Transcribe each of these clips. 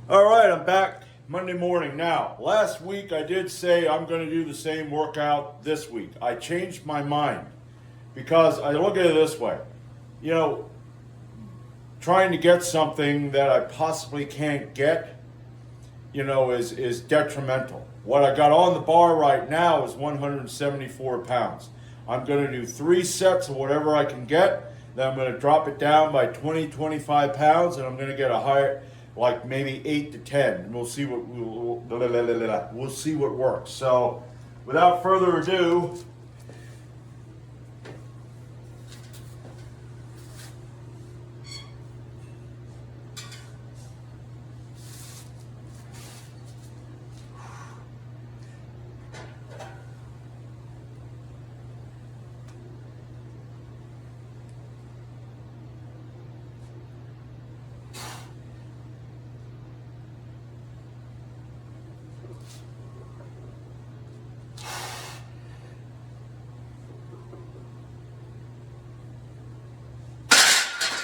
All right, I'm back Monday morning. Now, last week I did say I'm going to do the same workout this week. I changed my mind because I look at it this way. You know, trying to get something that I possibly can't get, is detrimental. What I got on the bar right now is 174 pounds. I'm going to do 3 sets of whatever I can get. Then I'm going to drop it down by 20, 25 pounds, and I'm going to get a higher, like maybe 8 to 10. And we'll see we'll see what works. So, without further ado,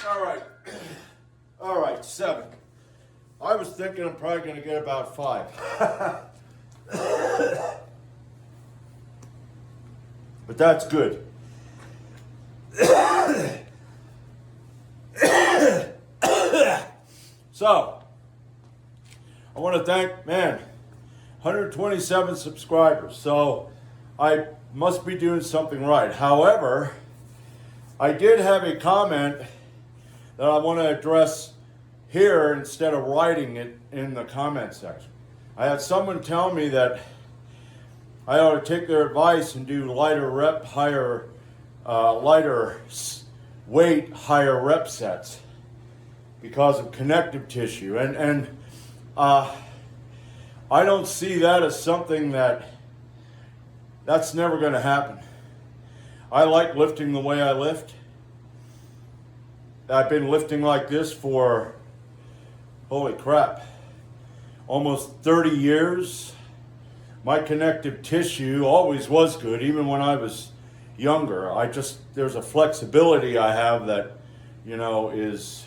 all right, all right, 7. I was thinking I'm probably going to get about 5. But that's good. So, I want to thank, 127 subscribers. So, I must be doing something right. However, I did have a comment that I want to address here instead of writing it in the comment section. I had someone tell me that I ought to take their advice and do lighter weight, higher rep sets because of connective tissue. And I don't see that as something that's never going to happen. I like lifting the way I lift. I've been lifting like this for, holy crap, almost 30 years. My connective tissue always was good, even when I was younger. There's a flexibility I have that, is,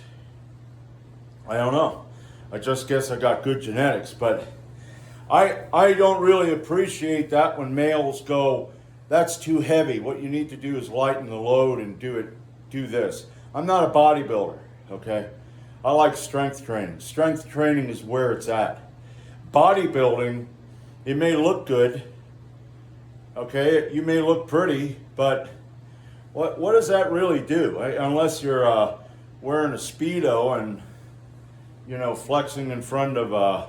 I don't know. I just guess I got good genetics, but I don't really appreciate that when males go, that's too heavy. What you need to do is lighten the load and do this. I'm not a bodybuilder, okay? I like strength training. Strength training is where it's at. Bodybuilding, it may look good, okay? You may look pretty, but what does that really do? Unless you're wearing a Speedo and, flexing in front of a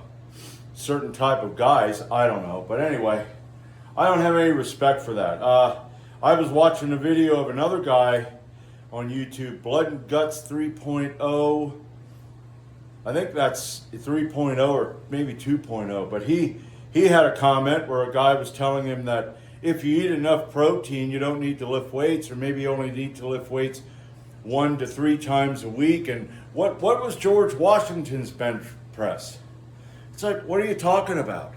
certain type of guys, I don't know. But anyway, I don't have any respect for that. I was watching a video of another guy on YouTube, Blood and Guts 3.0. I think that's 3.0 or maybe 2.0. But he had a comment where a guy was telling him that if you eat enough protein, you don't need to lift weights, or maybe you only need to lift weights 1 to 3 times a week. And what was George Washington's bench press? It's like, what are you talking about?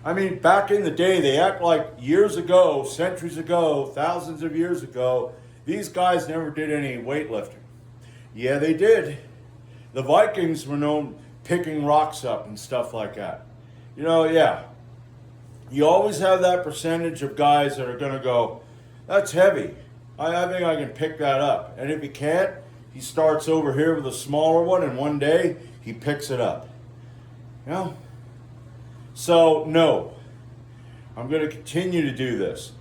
I mean, back in the day, they act like years ago, centuries ago, thousands of years ago, these guys never did any weightlifting. Yeah, they did. The Vikings were known picking rocks up and stuff like that. Yeah. You always have that percentage of guys that are going to go, that's heavy. I think I can pick that up. And if he can't, he starts over here with a smaller one, and one day he picks it up. So, no. I'm going to continue to do this.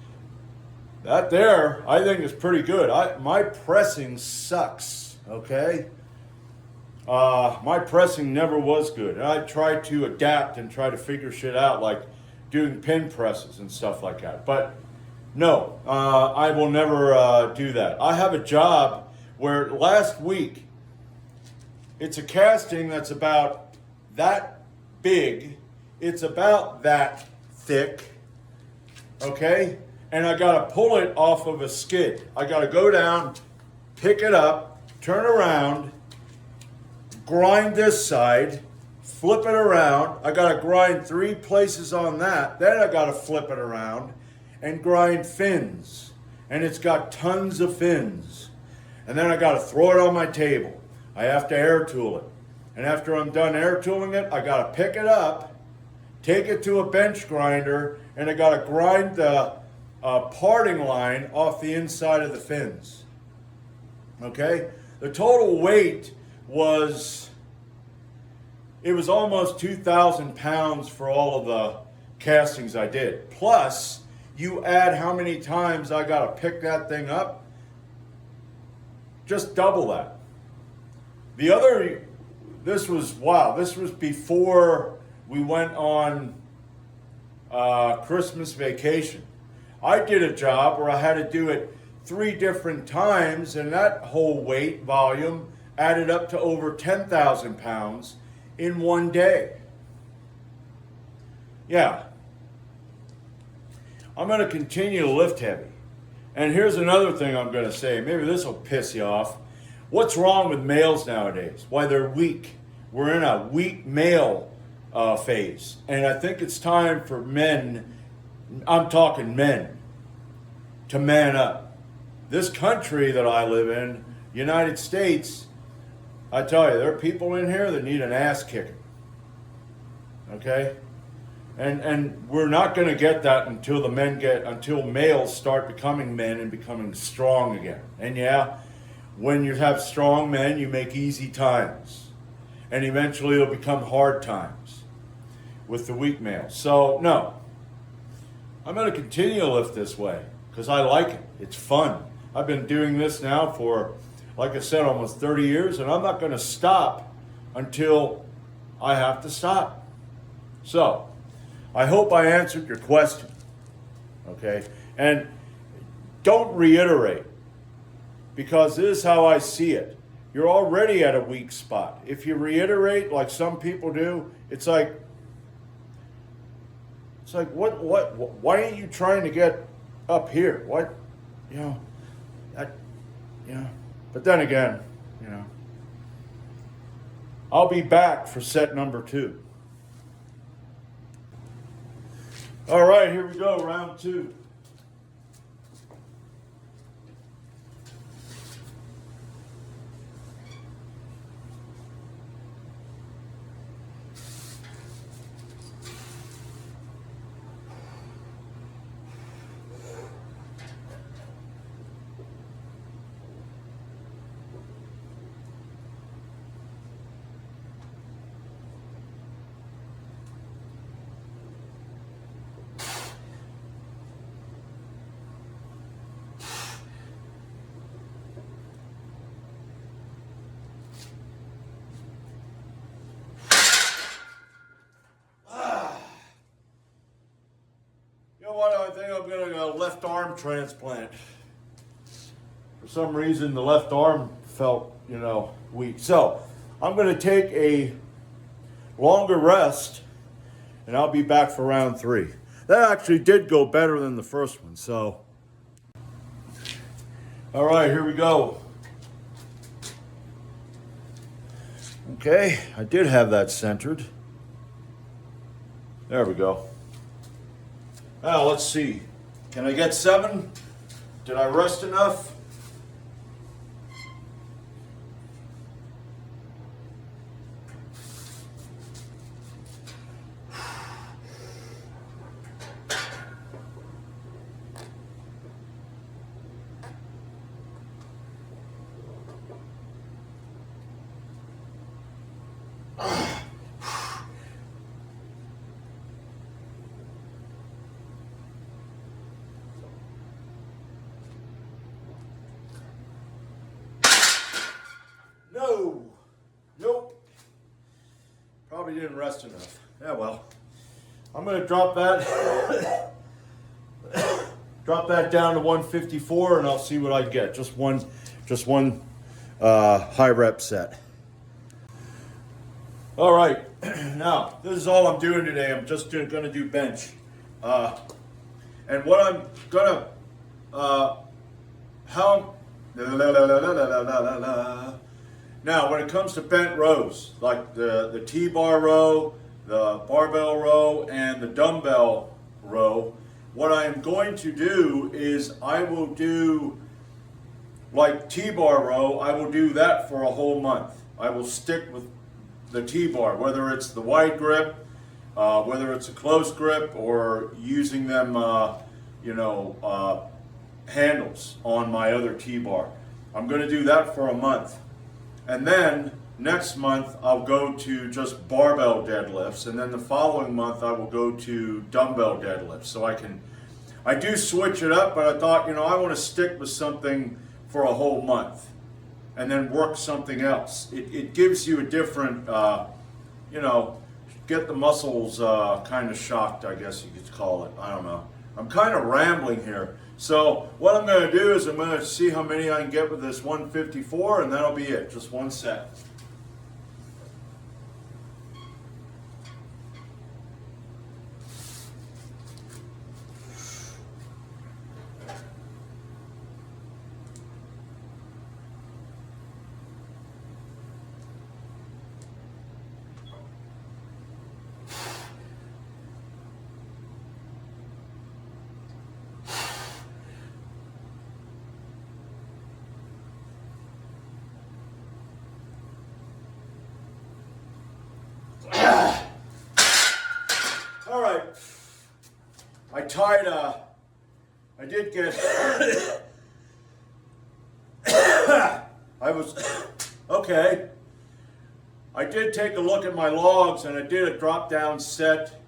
That there, I think, is pretty good. My pressing sucks, okay? My pressing never was good. And I try to adapt and try to figure shit out, like doing pin presses and stuff like that. But no, I will never do that. I have a job where last week, it's a casting that's about that big. It's about that thick, okay? And I gotta pull it off of a skid. I gotta go down, pick it up, turn around, grind this side, flip it around. I gotta grind 3 places on that. Then I gotta flip it around and grind fins. And it's got tons of fins. And then I gotta throw it on my table. I have to air tool it. And after I'm done air tooling it, I gotta pick it up, take it to a bench grinder, and I gotta grind the parting line off the inside of the fins. Okay? The total weight was, it was almost 2,000 pounds for all of the castings I did. Plus, you add how many times I gotta pick that thing up, just double that. The other, this was before we went on Christmas vacation. I did a job where I had to do it 3 different times, and that whole weight volume added up to over 10,000 pounds in one day. Yeah. I'm going to continue to lift heavy. And here's another thing I'm going to say. Maybe this will piss you off. What's wrong with males nowadays? Why they're weak. We're in a weak male phase. And I think it's time for men, I'm talking men, to man up. This country that I live in, United States, I tell you, there are people in here that need an ass kicking. Okay? And we're not going to get that until until males start becoming men and becoming strong again. And yeah, when you have strong men, you make easy times. And eventually it'll become hard times with the weak males. So, no. I'm going to continue to lift this way because I like it. It's fun. I've been doing this now for, like I said, almost 30 years, and I'm not going to stop until I have to stop. So, I hope I answered your question. Okay? And don't reiterate, because this is how I see it. You're already at a weak spot. If you reiterate like some people do, it's like what why aren't you trying to get up here? What, but then again, I'll be back for set number 2. All right, here we go, round 2. I think I'm going to go left arm transplant. For some reason, the left arm felt, weak. So, I'm going to take a longer rest, and I'll be back for round 3. That actually did go better than the first one, so. All right, here we go. Okay, I did have that centered. There we go. Now, let's see. Can I get 7? Did I rest enough? No. Nope. Probably didn't rest enough. Yeah, well. I'm going to drop that down to 154 and I'll see what I get. Just one high rep set. All right. Now, this is all I'm doing today. I'm just going to do bench. And what I'm going to now, when it comes to bent rows, like the T-bar row, the barbell row, and the dumbbell row, what I am going to do is I will do, like T-bar row, I will do that for a whole month. I will stick with the T-bar, whether it's the wide grip, whether it's a close grip, or using them, handles on my other T-bar. I'm going to do that for a month. And then next month I'll go to just barbell deadlifts, and then the following month I will go to dumbbell deadlifts. So I do switch it up, but I thought, I want to stick with something for a whole month and then work something else. It gives you a different, get the muscles kind of shocked, I guess you could call it. I don't know. I'm kind of rambling here. So what I'm going to do is I'm going to see how many I can get with this 154, and that'll be it. Just one set. All right, I did get, okay. I did take a look at my logs, and I did a drop down set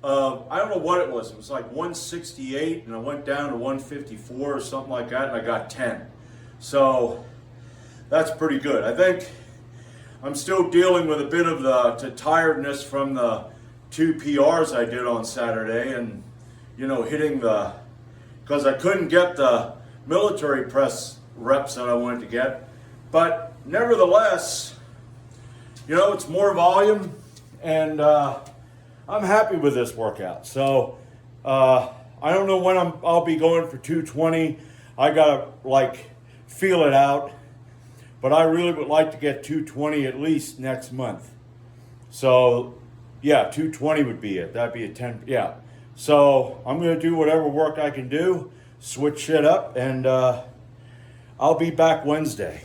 of, I don't know what it was like 168, and I went down to 154 or something like that, and I got 10. So that's pretty good. I think I'm still dealing with a bit of the tiredness from the 2 PRs I did on Saturday, and hitting because I couldn't get the military press reps that I wanted to get. But nevertheless, it's more volume, and I'm happy with this workout. So I don't know when I'll be going for 220. I gotta feel it out, but I really would like to get 220 at least next month. So yeah, 220 would be it. That'd be a 10. Yeah. So I'm going to do whatever work I can do, switch shit up, and I'll be back Wednesday.